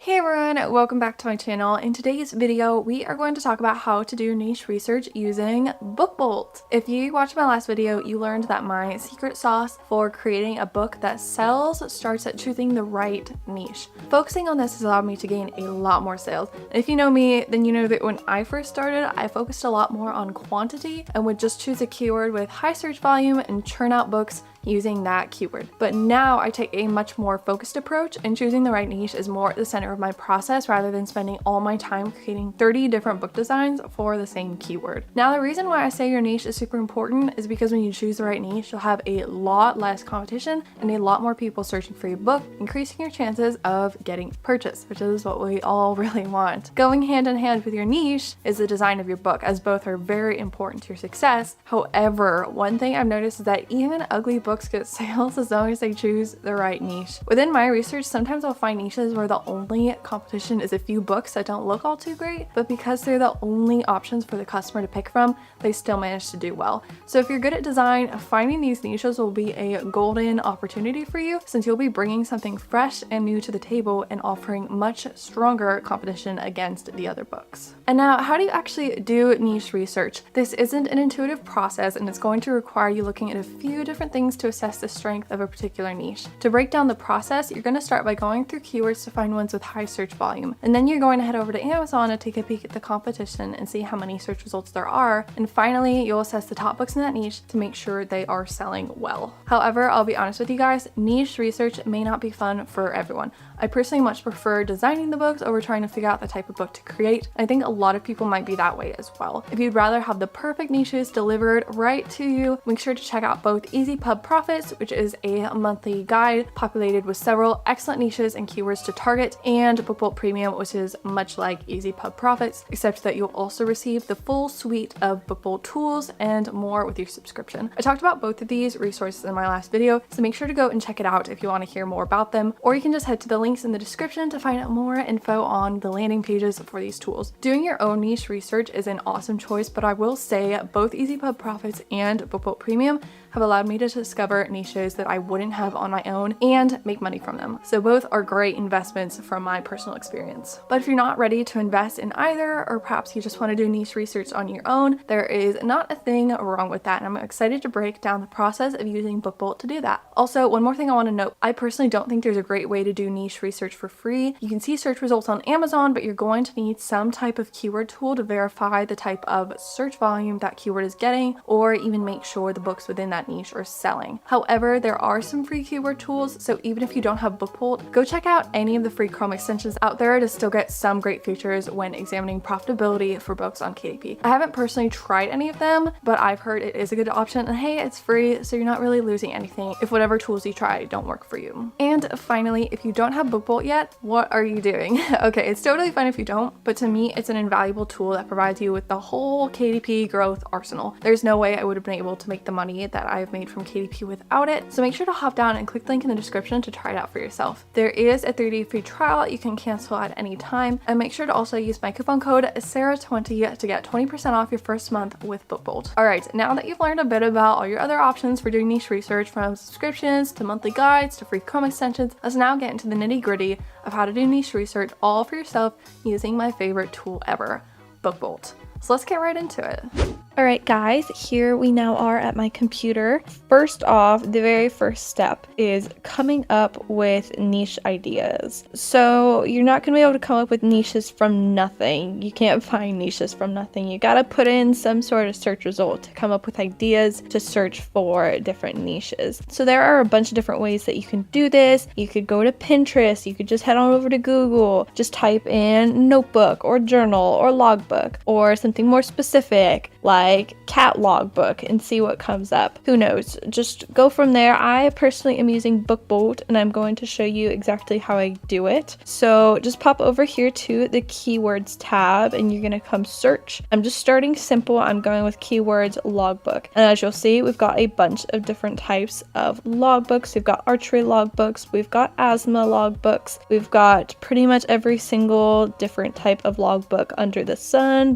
Hey everyone, welcome back to my channel. In today's video, we are going to talk about how to do niche research using BookBolt. If you watched my last video, you learned that my secret sauce for creating a book that sells starts at choosing the right niche. Focusing on this has allowed me to gain a lot more sales. And if you know me, then you know that when I first started, I focused a lot more on quantity and would just choose a keyword with high search volume and churn out books using that keyword. But now I take a much more focused approach, and choosing the right niche is more at the center of my process rather than spending all my time creating 30 different book designs for the same keyword. Now, the reason why I say your niche is super important is because when you choose the right niche, you'll have a lot less competition and a lot more people searching for your book, increasing your chances of getting purchased, which is what we all really want. Going hand in hand with your niche is the design of your book, as both are very important to your success. However, one thing I've noticed is that even ugly books get sales as long as they choose the right niche. Within my research, sometimes I'll find niches where the only competition is a few books that don't look all too great, but because they're the only options for the customer to pick from, they still manage to do well. So if you're good at design, finding these niches will be a golden opportunity for you, since you'll be bringing something fresh and new to the table and offering much stronger competition against the other books. And now, how do you actually do niche research? This isn't an intuitive process, and it's going to require you looking at a few different things to assess the strength of a particular niche. To break down the process, you're going to start by going through keywords to find ones with high search volume, and then you're going to head over to Amazon to take a peek at the competition and see how many search results there are, and finally you'll assess the top books in that niche to make sure they are selling well. However, I'll be honest with you guys, niche research may not be fun for everyone. I personally much prefer designing the books over trying to figure out the type of book to create. I think a lot of people might be that way as well. If you'd rather have the perfect niches delivered right to you, make sure to check out both Easy Pub Profits, which is a monthly guide populated with several excellent niches and keywords to target, and BookBolt Premium, which is much like Easy Pub Profits, except that you'll also receive the full suite of BookBolt tools and more with your subscription. I talked about both of these resources in my last video, so make sure to go and check it out if you want to hear more about them, or you can just head to the links in the description to find out more info on the landing pages for these tools. Doing your own niche research is an awesome choice, but I will say both Easy Pub Profits and BookBolt Premium have allowed me to discover niches that I wouldn't have on my own and make money from them. So both are great investments from my personal experience. But if you're not ready to invest in either, or perhaps you just want to do niche research on your own, there is not a thing wrong with that, and I'm excited to break down the process of using BookBolt to do that. Also, one more thing I want to note, I personally don't think there's a great way to do niche research for free. You can see search results on Amazon, but you're going to need some type of keyword tool to verify the type of search volume that keyword is getting, or even make sure the books within that niche are selling. However, there are some free keyword tools, so even if you don't have BookBolt, go check out any of the free Chrome extensions out there to still get some great features when examining profitability for books on KDP. I haven't personally tried any of them, but I've heard it is a good option, and hey, it's free, so you're not really losing anything if whatever tools you try don't work for you. And finally, if you don't have BookBolt yet, what are you doing? Okay, it's totally fine if you don't, but to me, it's an invaluable tool that provides you with the whole KDP growth arsenal. There's no way I would have been able to make the money that I've made from KDP without it, so make sure to hop down and click the link in the description to try it out for yourself. There is a 30-day free trial you can cancel at any time, and make sure to also use my coupon code SARAH20 to get 20% off your first month with BookBolt. Alright, now that you've learned a bit about all your other options for doing niche research, from subscriptions to monthly guides to free Chrome extensions, let's now get into the nitty-gritty of how to do niche research all for yourself using my favorite tool ever, BookBolt. So let's get right into it. Alright guys, here we now are at my computer. First off, the very first step is coming up with niche ideas. So you're not going to be able to come up with niches from nothing. You can't find niches from nothing. You got to put in some sort of search result to come up with ideas to search for different niches. So there are a bunch of different ways that you can do this. You could go to Pinterest, you could just head on over to Google, just type in notebook or journal or logbook or something more specific like cat logbook and see what comes up. Who knows? Just go from there. I personally am using BookBolt, and I'm going to show you exactly how I do it. So just pop over here to the keywords tab, and you're going to come search. I'm just starting simple. I'm going with keywords logbook, and as you'll see, we've got a bunch of different types of logbooks. We've got archery logbooks, we've got asthma logbooks, we've got pretty much every single different type of logbook under the sun,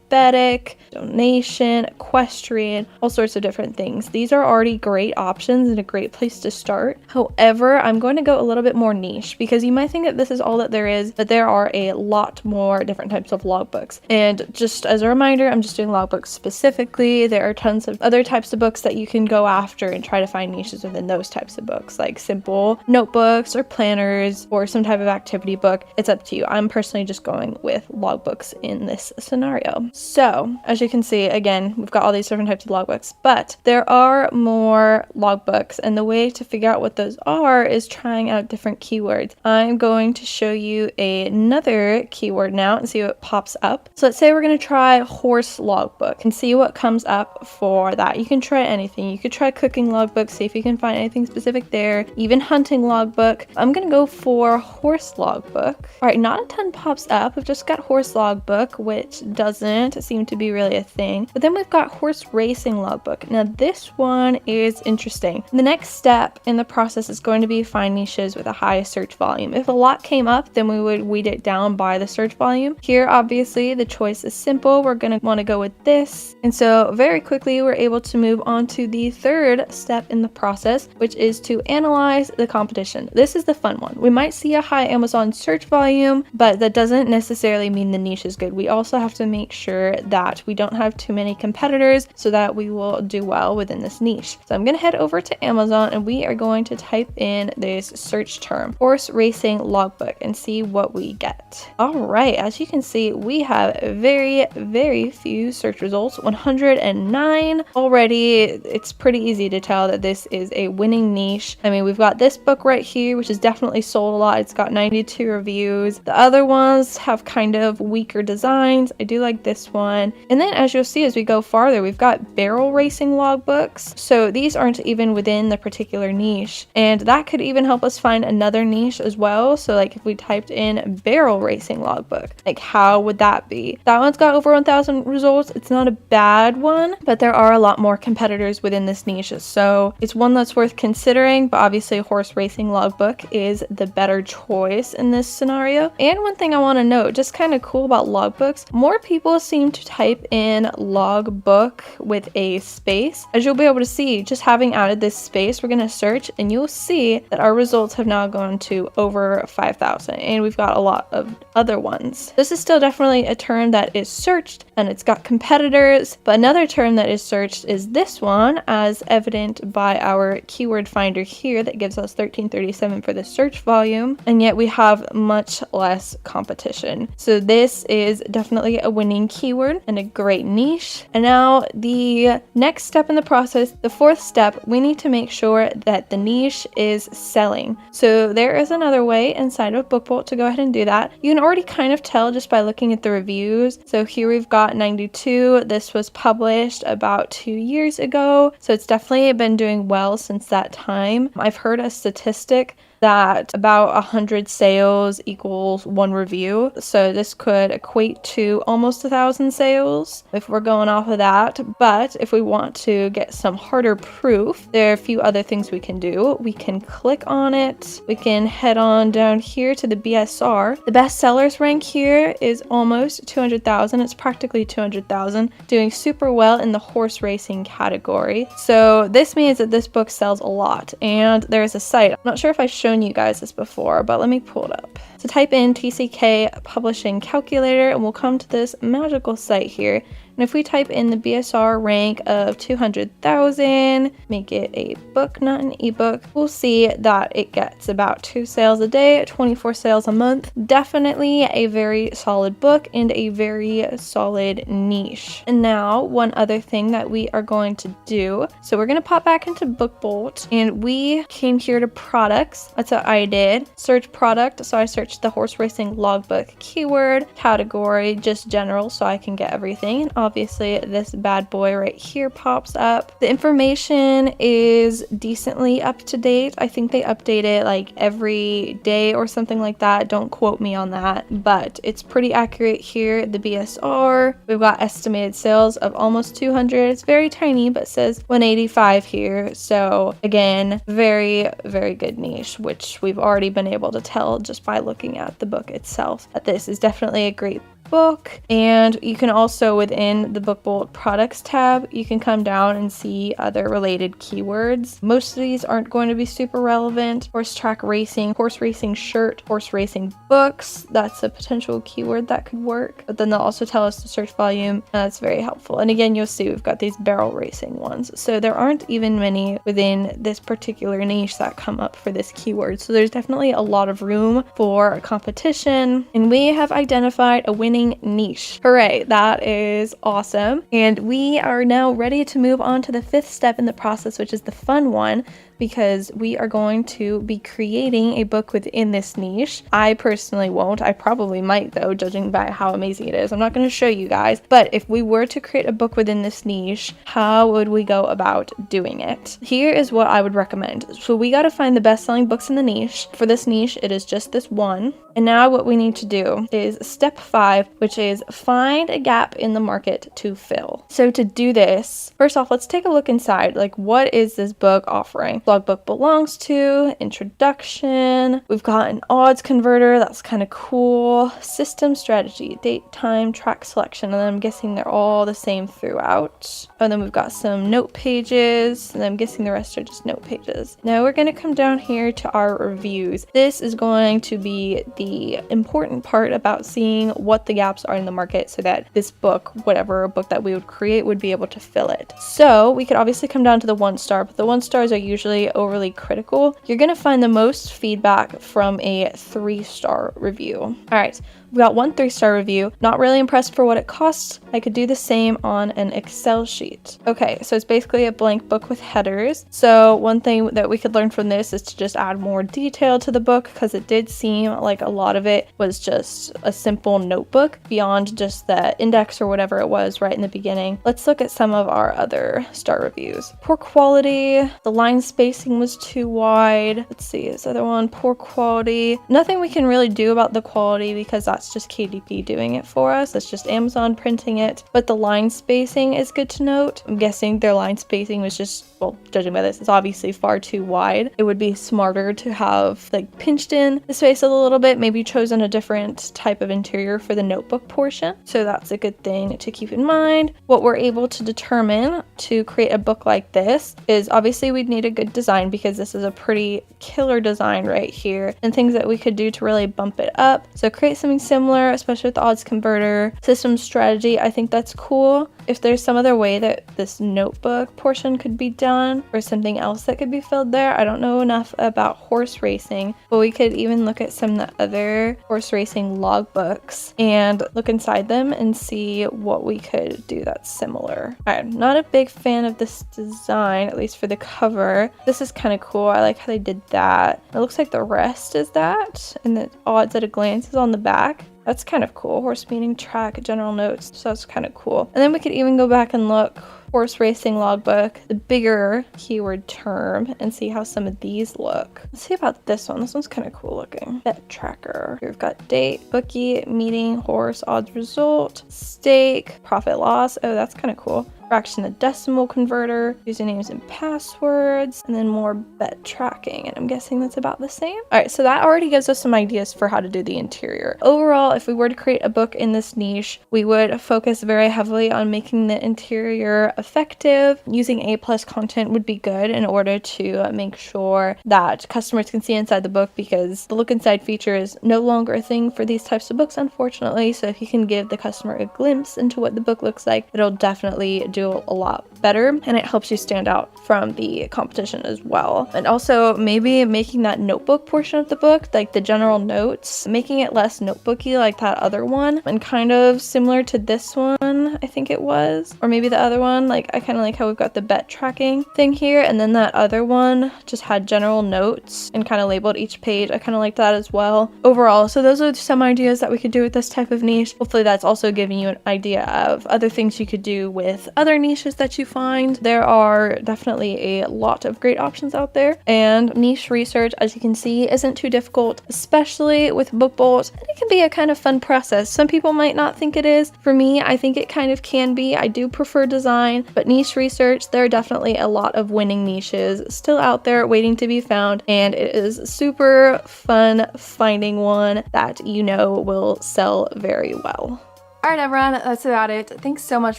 diabetic, donation, equestrian, all sorts of different things. These are already great options and a great place to start. However, I'm going to go a little bit more niche because you might think that this is all that there is, but there are a lot more different types of logbooks. And just as a reminder, I'm just doing logbooks specifically. There are tons of other types of books that you can go after and try to find niches within those types of books, like simple notebooks or planners or some type of activity book. It's up to you. I'm personally just going with logbooks in this scenario. So as you can see, again, we've got all these different types of logbooks, but there are more logbooks, and the way to figure out what those are is trying out different keywords. I'm going to show you another keyword now and see what pops up. So let's say we're going to try horse logbook and see what comes up for that. You can try anything. You could try cooking logbook, see if you can find anything specific there, even hunting logbook. I'm going to go for horse logbook. All right, not a ton pops up. We've just got horse logbook, which doesn't seem to be really a thing. But then we've got horse racing logbook. Now this one is interesting. The next step in the process is going to be find niches with a high search volume. If a lot came up, then we would weed it down by the search volume. Here, obviously, the choice is simple. We're going to want to go with this. And so very quickly, we're able to move on to the third step in the process, which is to analyze the competition. This is the fun one. We might see a high Amazon search volume, but that doesn't necessarily mean the niche is good. We also have to make sure that we don't have too many competitors so that we will do well within this niche. So I'm going to head over to Amazon and we are going to type in this search term, horse racing logbook, and see what we get. All right, as you can see, we have very few search results, 109 already. It's pretty easy to tell that this is a winning niche. I mean, we've got this book right here, which is definitely sold a lot. It's got 92 reviews. The other ones have kind of weaker designs. I do like this one. And then as you'll see, as we go farther, we've got barrel racing logbooks. So these aren't even within the particular niche. And that could even help us find another niche as well. So like if we typed in barrel racing logbook, like how would that be? That one's got over 1,000 results. It's not a bad one, but there are a lot more competitors within this niche. So it's one that's worth considering, but obviously horse racing logbook is the better choice in this scenario. And one thing I want to note, just kind of cool about logbooks, more people seem to type in logbook with a space. As you'll be able to see, just having added this space, we're going to search and you'll see that our results have now gone to over 5,000, and we've got a lot of other ones. This is still definitely a term that is searched and it's got competitors, but another term that is searched is this one, as evident by our keyword finder here that gives us 1337 for the search volume, and yet we have much less competition. So this is definitely a winning keyword and a great niche. And now the next step in the process, the fourth step, we need to make sure that the niche is selling. So there is another way inside of BookBolt to go ahead and do that. You can already kind of tell just by looking at the reviews. So here we've got 92. This was published about 2 years ago. So it's definitely been doing well since that time. I've heard a statistic that about 100 sales equals 1 review. So this could equate to almost 1,000 sales if we're going off of that. But if we want to get some harder proof, there are a few other things we can do. We can click on it. We can head on down here to the BSR. The bestsellers rank here is almost 200,000. It's practically 200,000, doing super well in the horse racing category. So this means that this book sells a lot. And there's a site. I'm not sure if I shown you guys this before, but let me pull it up. So type in TCK publishing calculator and we'll come to this magical site here. And if we type in the BSR rank of 200,000, make it a book, not an ebook, we'll see that it gets about 2 sales a day, 24 sales a month. Definitely a very solid book and a very solid niche. And now one other thing that we are going to do. So we're going to pop back into BookBolt and we came here to products. That's what I did. Search product. So I searched the horse racing logbook keyword, category, just general, so I can get everything. And obviously this bad boy right here pops up. The information is decently up to date. I think they update it like every day or something like that. Don't quote me on that, but it's pretty accurate here. The BSR, we've got estimated sales of almost 200. It's very tiny, but it says 185 here. So again, very good niche, which we've already been able to tell just by looking at the book itself that this is definitely a great book. And you can also, within the Book Bolt products tab, you can come down and see other related keywords. Most of these aren't going to be super relevant. Horse track racing, horse racing shirt, horse racing books. That's a potential keyword that could work. But then they'll also tell us the search volume, and that's very helpful. And again, you'll see we've got these barrel racing ones. So there aren't even many within this particular niche that come up for this keyword. So there's definitely a lot of room for competition. And we have identified a winning niche. Hooray, that is awesome. And we are now ready to move on to the 5th step in the process, which is the fun one, because we are going to be creating a book within this niche. I personally won't. I probably might though, judging by how amazing it is. I'm not going to show you guys, but if we were to create a book within this niche, how would we go about doing it? Here is what I would recommend. So we got to find the best-selling books in the niche. For this niche, it is just this one. And now what we need to do is step 5, which is find a gap in the market to fill. So to do this, first off, let's take a look inside. Like, what is this book offering? Logbook belongs to, introduction. We've got an odds converter. That's kind of cool. System strategy, date, time, track selection. And then I'm guessing they're all the same throughout. And then we've got some note pages. And I'm guessing the rest are just note pages. Now we're going to come down here to our reviews. This is going to be the important part about seeing what the gaps are in the market so that this book, whatever book that we would create, would be able to fill it. So we could obviously come down to the 1-star, but the 1-stars are usually overly critical. You're going to find the most feedback from a 3-star review. All right. We got 1 3-star review. Not really impressed for what it costs. I could do the same on an Excel sheet. Okay, so it's basically a blank book with headers. So one thing that we could learn from this is to just add more detail to the book, because it did seem like a lot of it was just a simple notebook beyond just the index or whatever it was right in the beginning. Let's look at some of our other star reviews. Poor quality. The line spacing was too wide. Let's see, this other one, poor quality. Nothing we can really do about the quality because that's just KDP doing it for us. That's just Amazon printing it. But the line spacing is good to note. I'm guessing their line spacing was just, well, judging by this, it's obviously far too wide. It would be smarter to have like pinched in the space a little bit, maybe chosen a different type of interior for the notebook portion. So that's a good thing to keep in mind. What we're able to determine to create a book like this is obviously we'd need a good design, because this is a pretty killer design right here, and things that we could do to really bump it up. So create something similar, especially with the odds converter. System strategy, I think that's cool. If there's some other way that this notebook portion could be done, or something else that could be filled there, I don't know enough about horse racing, but we could even look at some of the other horse racing logbooks and look inside them and see what we could do that's similar. I'm not a big fan of this design, at least for the cover. This is kind of cool. I like how they did that. It looks like the rest is that, and the odds at a glance is on the back. That's kind of cool. Horse meeting track, general notes. So that's kind of cool. And then we could even go back and look horse racing logbook, the bigger keyword term, and see how some of these look. Let's see about this one. This one's kind of cool looking. Bet tracker. Here we've got date, bookie, meeting, horse, odds result, stake, profit loss. Oh, that's kind of cool. Fraction to decimal converter, usernames and passwords, and then more bet tracking. And I'm guessing that's about the same. All right, so that already gives us some ideas for how to do the interior. Overall, if we were to create a book in this niche, we would focus very heavily on making the interior effective. Using A+ content would be good in order to make sure that customers can see inside the book, because the look inside feature is no longer a thing for these types of books, unfortunately. So if you can give the customer a glimpse into what the book looks like, it'll definitely do a lot better, and it helps you stand out from the competition as well. And also maybe making that notebook portion of the book, like the general notes, making it less notebooky like that other one, and kind of similar to this one, I think it was, or maybe the other one. Like, I kind of like how we've got the bet tracking thing here, and then that other one just had general notes and kind of labeled each page. I kind of like that as well overall. So those are some ideas that we could do with this type of niche. Hopefully that's also giving you an idea of other things you could do with other niches that you find. There are definitely a lot of great options out there, and niche research, as you can see, isn't too difficult, especially with BookBolt. And it can be a kind of fun process. Some people might not think it is. For me, I think it kind of can be. I do prefer design, but niche research, there are definitely a lot of winning niches still out there waiting to be found, and it is super fun finding one that you know will sell very well. Alright everyone, that's about it. Thanks so much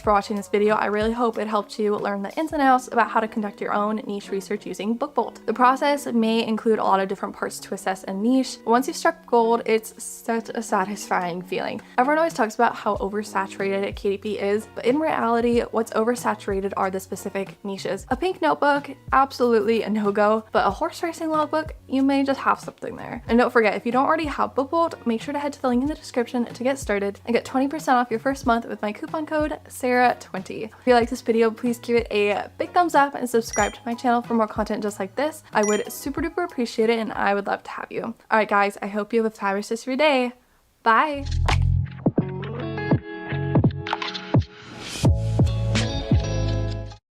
for watching this video. I really hope it helped you learn the ins and outs about how to conduct your own niche research using BookBolt. The process may include a lot of different parts to assess a niche. Once you've struck gold, it's such a satisfying feeling. Everyone always talks about how oversaturated KDP is, but in reality, what's oversaturated are the specific niches. A pink notebook, absolutely a no-go, but a horse racing logbook, you may just have something there. And don't forget, if you don't already have BookBolt, make sure to head to the link in the description to get started and get 20% off your first month with my coupon code Sarah20. If you like this video, please give it a big thumbs up and subscribe to my channel for more content just like this. I would super duper appreciate it and I would love to have you. Alright guys, I hope you have a fabulous rest of your day. Bye!